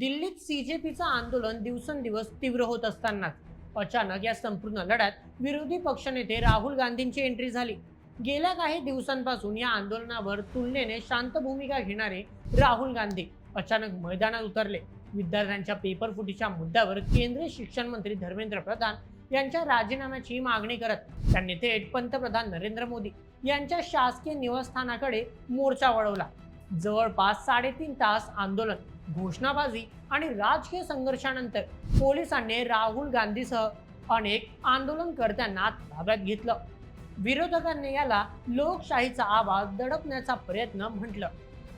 दिल्लीत सीजेपीचं आंदोलन दिवसेंदिवस तीव्र होत असतानाच अचानक या संपूर्ण लढ्यात विरोधी पक्षनेते राहुल गांधींची एंट्री झाली. गेल्या काही दिवसांपासून या आंदोलनावर तुलनेने शांत भूमिका घेणारे राहुल गांधी अचानक मैदानात उतरले. विद्यार्थ्यांच्या पेपरफुटीच्या मुद्द्यावर केंद्रीय शिक्षण मंत्री धर्मेंद्र प्रधान यांच्या राजीनाम्याची मागणी करत त्यांनी थेट पंतप्रधान नरेंद्र मोदी यांच्या शासकीय निवासस्थानाकडे मोर्चा वळवला. जवळपास 3.5 तास आंदोलन, घोषणाबाजी आणि राजकीय संघर्षानंतर पोलिसांनी राहुल गांधीसह अनेक आंदोलनकर्त्यांना ताब्यात घेतलं. विरोधकांनी याला लोकशाहीचा आवाज दडपण्याचा प्रयत्न म्हटलं,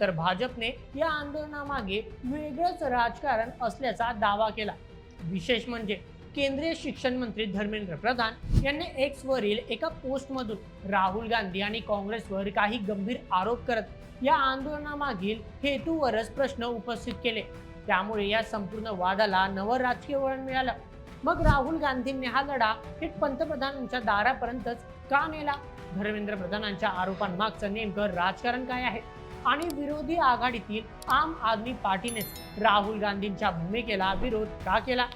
तर भाजपने या आंदोलनामागे वेगळंच राजकारण असल्याचा दावा केला. विशेष म्हणजे केंद्रीय शिक्षण मंत्री धर्मेंद्र प्रधान यांनी एक्स वरील एका पोस्टमधून राहुल गांधी आणि काँग्रेसवर काही गंभीर आरोप करत या आंदोलनामागील हेतूवरच प्रश्न उपस्थित केले. त्यामुळे या संपूर्ण वादाला नवं राजकीय वळण मिळालं. मग राहुल गांधींनी हा लढा थेट पंतप्रधानांच्या दारापर्यंतच का नेला? धर्मेंद्र प्रधानांच्या आरोपांमागचं नेमकं राजकारण काय आहे आणि विरोधी आघाडीतील आम आदमी पार्टीनेच राहुल गांधींच्या भूमिकेला विरोध का केला?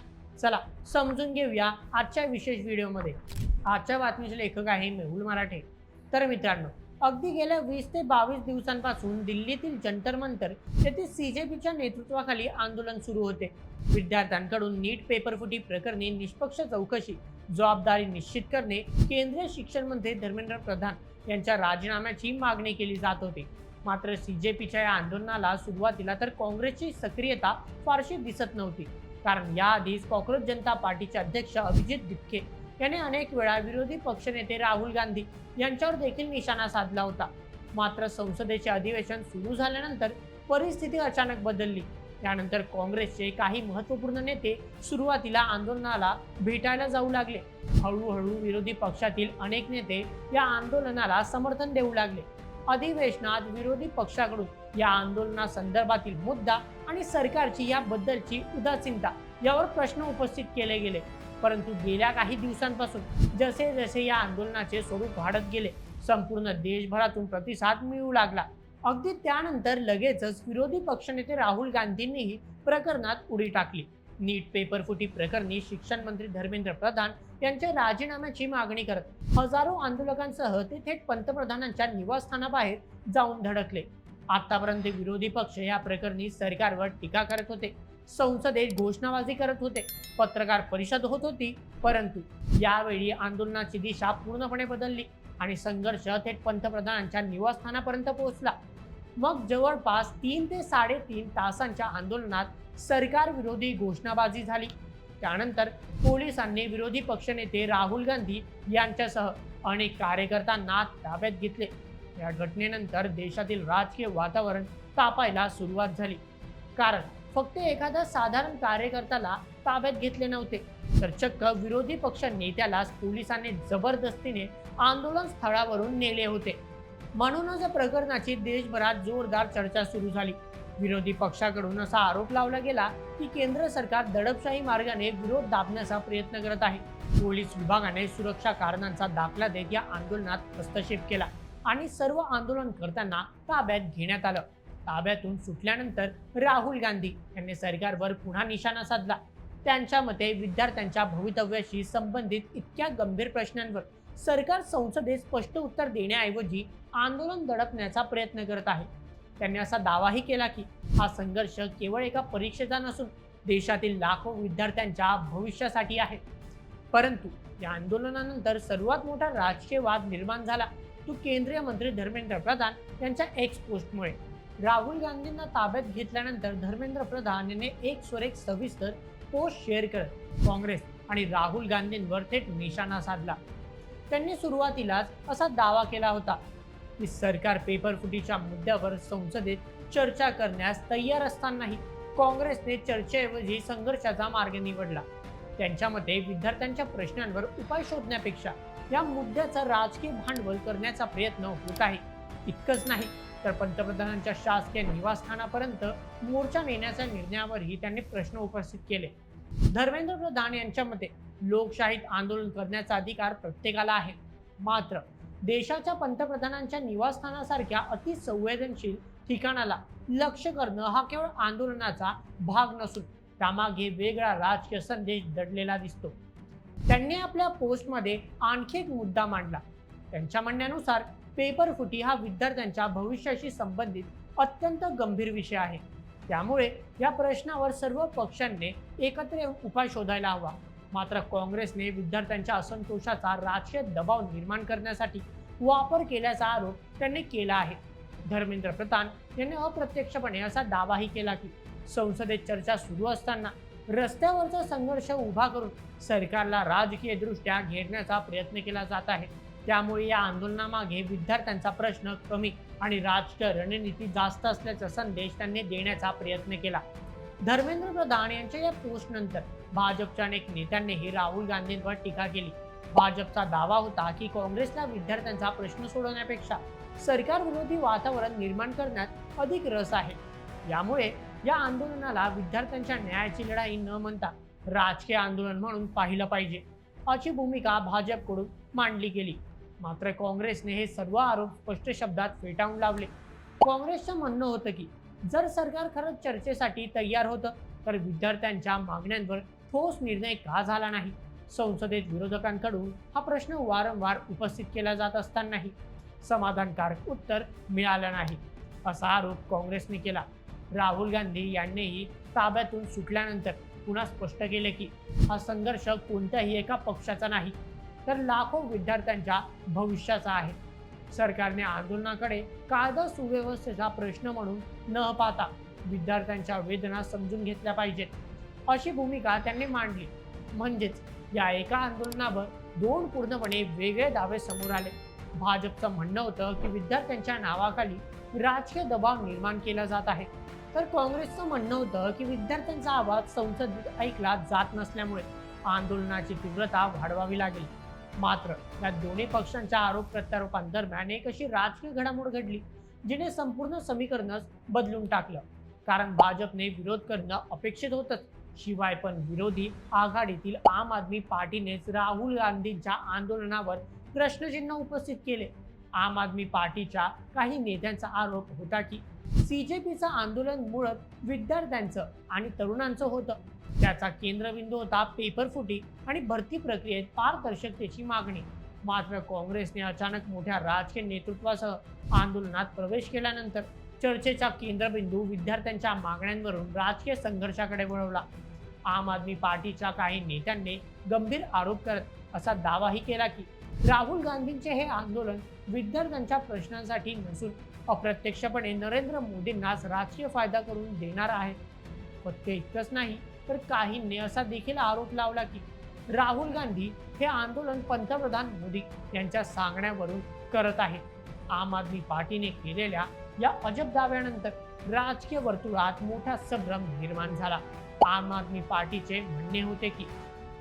चला समजून घेऊया आजच्या विशेष व्हिडिओमध्ये. आजच्या बातमीचे लेखक आहे मेहुल मराठे. तर मित्रांनो, अगदी गेल्या 20 ते 22 दिवसांपासून दिल्लीतील जंतर मंतर येथे सीजेपीच्या नेतृत्वाखाली आंदोलन सुरू होते. विद्यार्थ्यांकडून नीट पेपरफुटी प्रकरणी निष्पक्ष चौकशी, जबाबदारी निश्चित करणे, केंद्रीय शिक्षण मंत्री धर्मेंद्र प्रधान यांच्या राजीनाम्याची मागणी केली जात होती. मात्र सीजेपीच्या या आंदोलनाला सुरुवातीला तर काँग्रेसची सक्रियता फारशी दिसत नव्हती. कारण याआधीच कॉक्रोच जनता पार्टीचे अध्यक्ष अभिजित दिपके यांनी अनेक वेळा विरोधी पक्षनेते राहुल गांधी यांच्यावर देखील निशाणा साधला होता. मात्र संसदेचे अधिवेशन सुरू झाल्यानंतर परिस्थिती अचानक बदलली. त्यानंतर काँग्रेसचे काही महत्त्वपूर्ण नेते सुरुवातीला आंदोलनाला भेटायला जाऊ लागले. हळूहळू विरोधी पक्षातील अनेक नेते या आंदोलनाला समर्थन देऊ लागले. अधिवेशनात विरोधी पक्षाकडून या आंदोलनासंदर्भातील मुद्दा आणि सरकारची याबद्दलची उदासीनता यावर प्रश्न उपस्थित केले गेले. परंतु गेल्या काही दिवसांपासून जसे जसे या आंदोलनाचे स्वरूप वाढत गेले, संपूर्ण देशभरातून प्रतिसाद मिळू लागला. अगदी त्यानंतर लगेचच विरोधी पक्षनेते राहुल गांधींनीही प्रकरणात उडी टाकली. नीट पेपरफुटी प्रकरणी शिक्षण मंत्री धर्मेंद्र प्रधान यांच्या राजीनाम्याची मागणी करत हजारो आंदोलकांसह ते थेट पंतप्रधानांच्या निवासस्थानाबाहेर जाऊन धडकले. आतापर्यंत विरोधी पक्ष या प्रकरणी सरकारवर टीका करत होते, संसदेत घोषणाबाजी करत होते, पत्रकार परिषद होत होती. परंतु यावेळी आंदोलनाची दिशा पूर्णपणे बदलली आणि संघर्ष थेट पंतप्रधानांच्या निवासस्थानापर्यंत पोहोचला. मग जवळपास 3 ते 3.5 तासांच्या आंदोलनात सरकार विरोधी घोषणाबाजी झाली. त्यानंतर पोलिसांनी विरोधी पक्षनेते राहुल गांधी यांच्यासह अनेक कार्यकर्त्यांना ताब्यात घेतले. या घटनेनंतर देशातील राजकीय वातावरण तापायला सुरुवात झाली. कारण फक्त एखाद्या साधारण कार्यकर्त्याला ताब्यात घेतले नव्हते, तर चक्क विरोधी पक्ष नेत्यालाच पोलिसांनी जबरदस्तीने आंदोलन स्थळावरून नेले होते. म्हणूनच या प्रकरणाची देशभरात जोरदार चर्चा सुरू झाली. विरोधी पक्षाकडून असा आरोप लावला गेला की केंद्र सरकार दडपशाही मार्गाने विरोध दाबण्याचा प्रयत्न करत आहे. पोलीस विभागाने सुरक्षा कारणांचा दाखला देत या आंदोलनात हस्तक्षेप केला आणि सर्व आंदोलनकर्त्यांना ताब्यात घेण्यात आलं. ताब्यातून सुटल्यानंतर राहुल गांधी यांनी सरकारवर पुन्हा निशाणा साधला. त्यांच्या मते विद्यार्थ्यांच्या भवितव्याशी संबंधित इतक्या गंभीर प्रश्नांवर सरकार संसदेत स्पष्ट उत्तर देण्याऐवजी आंदोलन दडपण्याचा प्रयत्न करत आहे. त्यांनी असा दावाही केला की हा संघर्ष केवळ एका परीक्षेचा नसून देशातील लाखो विद्यार्थ्यांच्या भविष्यासाठी आहे. परंतु या आंदोलनानंतर सर्वात मोठा राजकीय वाद निर्माण झाला तो केंद्रीय मंत्री धर्मेंद्र प्रधान यांच्या एक्स पोस्टमुळे. राहुल गांधींना ताब्यात घेतल्यानंतर धर्मेंद्र प्रधान यांनी एक्सवर एक सविस्तर पोस्ट शेअर करत काँग्रेस आणि राहुल गांधींवर थेट निशाणा साधला. त्यांनी सुरुवातीलाच असा दावा केला होता की सरकार पेपरफुटीच्या मुद्द्यावर संसदेत चर्चा करण्यास तयार असतानाही काँग्रेसने चर्चेऐवजी संघर्षाचा मार्ग निवडला. त्यांच्या मते विद्यार्थ्यांच्या प्रश्नांवर उपाय शोधण्यापेक्षा या मुद्द्याचा राजकीय भांडवल करण्याचा प्रयत्न होत आहे. इतकंच नाही तर पंतप्रधानांच्या शासकीय निवासस्थानापर्यंत मोर्चा नेण्याच्या निर्णयावरही त्यांनी प्रश्न उपस्थित केले. धर्मेंद्र प्रधान यांच्या मते लोकशाहीत आंदोलन करण्याचा अधिकार प्रत्येकाला आहे. मात्र देशाच्या पंतप्रधानांच्या निवासस्थानासारख्या अतिसंवेदनशील ठिकाणाला लक्ष करणं हा केवळ आंदोलनाचा भाग नसून त्यामागे वेगळा राजकीय संदेश दडलेला दिसतो. त्यांनी आपल्या पोस्टमध्ये आणखी एक मुद्दा मांडला. त्यांच्या म्हणण्यानुसार पेपर फुटी हा विद्यार्थ्यांच्या भविष्याशी संबंधित अत्यंत गंभीर विषय आहे. त्यामुळे या प्रश्नावर सर्व पक्षांनी एकत्र येऊन उपाय शोधायला हवा. मात्र काँग्रेसने विद्यार्थ्यांच्या असंतोषाचा राजकीय दबाव निर्माण करण्यासाठी वापर केल्याचा आरोप त्यांनी केला आहे. धर्मेंद्र प्रधान यांनी अप्रत्यक्षपणे असा दावाही केला की संसदेत चर्चा सुरू असताना रस्त्यावरचा संघर्ष उभा करून सरकारला राजकीयदृष्ट्या घेरण्याचा प्रयत्न केला जात आहे. त्यामुळे या आंदोलनामागे विद्यार्थ्यांचा प्रश्न कमी आणि राजकीय रणनीती जास्त असल्याचा संदेश त्यांनी देण्याचा प्रयत्न केला. धर्मेंद्र प्रधान यांच्या या पोस्टनंतर भाजपच्या अनेक नेत्यांनीही राहुल गांधींवर टीका केली. भाजपचा दावा होता की काँग्रेसला विद्यार्थ्यांचा प्रश्न सोडवण्यापेक्षा सरकार विरोधी वातावरण निर्माण करण्यात अधिक रस आहे. यामुळे या आंदोलनाला विद्यार्थ्यांच्या न्यायाची लढाई न म्हणता राजकीय आंदोलन म्हणून पाहिलं पाहिजे, अशी भूमिका भाजपकडून मांडली गेली. मात्र काँग्रेसने हे सर्व आरोप स्पष्ट शब्दात फेटाळून लावले. काँग्रेसचं म्हणणं होतं की जर सरकार खरंच चर्चेसाठी तयार होतं तर विद्यार्थ्यांच्या मागण्यांवर ठोस निर्णय का झाला नाही. संसदेत विरोधकांकडून हा प्रश्न वारंवार उपस्थित केला जात असतानाही समाधानकारक उत्तर मिळालं नाही, असा आरोप काँग्रेसने केला. राहुल गांधी यांनीही ताब्यातून सुटल्यानंतर पुन्हा स्पष्ट केले की हा संघर्ष कोणत्याही एका पक्षाचा नाही तर लाखो विद्यार्थ्यांच्या भविष्याचा आहे. सरकारने आंदोलनाकडे कायदा सुव्यवस्थेचा प्रश्न म्हणून न पाहता विद्यार्थ्यांच्या वेदना समजून घेतल्या पाहिजेत, अशी भूमिका त्यांनी मांडली. म्हणजेच या एका आंदोलनावर दोन पूर्णपणे वेगळे दावे समोर आले. भाजपचं म्हणणं होतं की विद्यार्थ्यांच्या नावाखाली राजकीय दबाव निर्माण केला जात आहे, तर काँग्रेसचं म्हणणं होतं की विद्यार्थ्यांचा आवाज संसदेत ऐकला जात नसल्यामुळे आंदोलनाची तीव्रता वाढवावी लागेल. मात्र या दोन्ही पक्षांच्या आरोप प्रत्यारोपांदरम्यान एक अशी राजकीय घडामोड घडली जिने संपूर्ण समीकरणच बदलून टाकलं. कारण भाजपने विरोध करणं अपेक्षित होतंच, शिवाय पण विरोधी आघाडीतील आम आदमी पार्टीनेच राहुल गांधींच्या आंदोलनावर प्रश्नचिन्ह उपस्थित केले. आम आदमी पार्टीच्या काही नेत्यांचा आरोप होता की CJPचं आंदोलन मुळात विद्यार्थ्यांचं आणि तरुणांचं होतं. त्याचा केंद्रबिंदू होता पेपरफुटी आणि भरती प्रक्रियेत पारदर्शकतेची मागणी. मात्र काँग्रेसने अचानक मोठ्या राजकीय नेतृत्वासह आंदोलनात प्रवेश केल्यानंतर चर्चेचा केंद्रबिंदू विद्यार्थ्यांच्या मागण्यांवरून राजकीय संघर्षाकडे वळवला. आम आदमी पार्टीच्या काही नेत्यांनी गंभीर आरोप करत असा दावाही केला की राहुल गांधींचे हे आंदोलन विद्यार्थ्यांच्या प्रश्नांसाठी नसून अप्रत्यक्षपणे नरेंद्र मोदींनाच राजकीय फायदा करून देणार आहे. फक्त इतकंच नाही तर काहींनी असा देखील आरोप लावला की राहुल गांधी हे आंदोलन पंतप्रधान मोदी यांच्या सांगण्यावरून करत आहेत. आम आदमी पार्टीने केलेल्या या अजब दाव्यानंतर राजकीय वर्तुळात मोठा संभ्रम निर्माण झाला. आम आदमी पार्टीचे म्हणणे होते की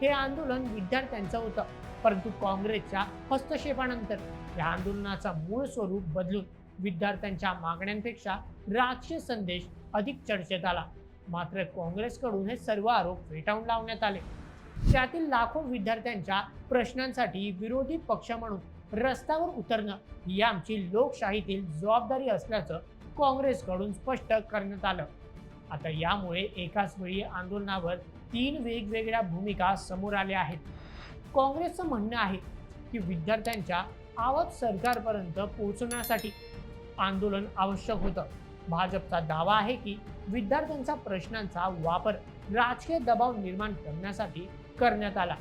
हे आंदोलन विद्यार्थ्यांचं होतं, परंतु काँग्रेसच्या हस्तक्षेपानंतर या आंदोलनाचा मूळ स्वरूप बदलून विद्यार्थ्यांच्या मागण्यांपेक्षा राजकीय संदेश अधिक चर्चेत आला. मात्र काँग्रेसकडून हे सर्व आरोप फेटाळून लावण्यात आले. त्यातील लाखो विद्यार्थ्यांच्या प्रश्नांसाठी विरोधी पक्ष म्हणून रस्त्यावर उतरणं ही आमची लोकशाहीतील जबाबदारी असल्याचं काँग्रेसकडून स्पष्ट करण्यात आलं. आता यामुळे एकाच वेळी आंदोलनावर तीन वेगवेगळ्या भूमिका समोर आल्या आहेत. काँग्रेसचं म्हणणं आहे की विद्यार्थ्यांच्या आवाज सरकारपर्यंत पोहोचवण्यासाठी आंदोलन आवश्यक होतं. भाजपचा दावा आहे की विद्यार्थ्यांच्या प्रश्नांचा वापर राजकीय दबाव निर्माण करण्यासाठी करण्यात आला.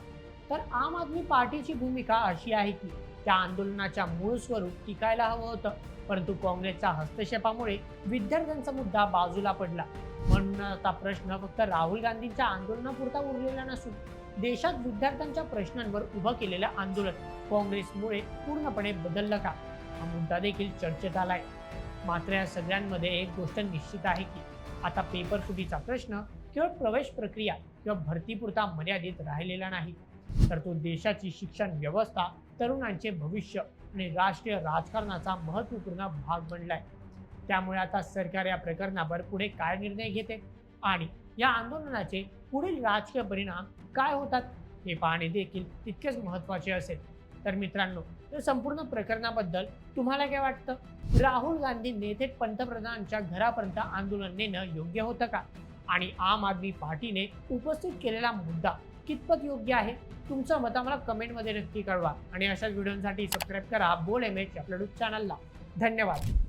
तर आम आदमी पार्टीची भूमिका अशी आहे की त्या आंदोलनाच्या मूळ स्वरूप टिकायला हवं होतं, परंतु काँग्रेसच्या हस्तक्षेपामुळे विद्यार्थ्यांचा मुद्दा बाजूला पडला. म्हणून आता प्रश्न फक्त राहुल गांधींच्या आंदोलनापुरता उरलेला नसून देशात विद्यार्थ्यांच्या प्रश्नांवर उभं केलेलं आंदोलन काँग्रेसमुळे पूर्णपणे बदललं का, हा मुद्दा देखील चर्चेत आलाय. मात्र या सगळ्यांमध्ये एक गोष्ट निश्चित आहे की आता पेपर फुटीचा प्रश्न केवळ प्रवेश प्रक्रिया किंवा भरतीपुरता मर्यादित राहिलेला नाही, तर तो देशाची शिक्षण व्यवस्था, तरुणांचे भविष्य आणि राष्ट्रीय राजकारणाचा महत्त्वपूर्ण भाग बनलाय. त्यामुळे आता सरकार या प्रकरणावर पुढे काय निर्णय घेते आणि या आंदोलनाचे पुढील राजकीय परिणाम काय होतात हे पाहणे देखील तितकेच महत्त्वाचे असेल. तर मित्रांनो, तर संपूर्ण प्रकरणाबद्दल तुम्हाला काय वाटतं? राहुल गांधींनी थेट पंतप्रधानांच्या घरापर्यंत आंदोलन नेणं योग्य होतं का? आणि आम आदमी पार्टीने उपस्थित केलेला मुद्दा कितपत योग्य आहे? तुमचं मत आम्हाला कमेंटमध्ये नक्की कळवा आणि अशाच व्हिडिओसाठी सबस्क्राईब करा बोल MH आपल्या चॅनलला. धन्यवाद.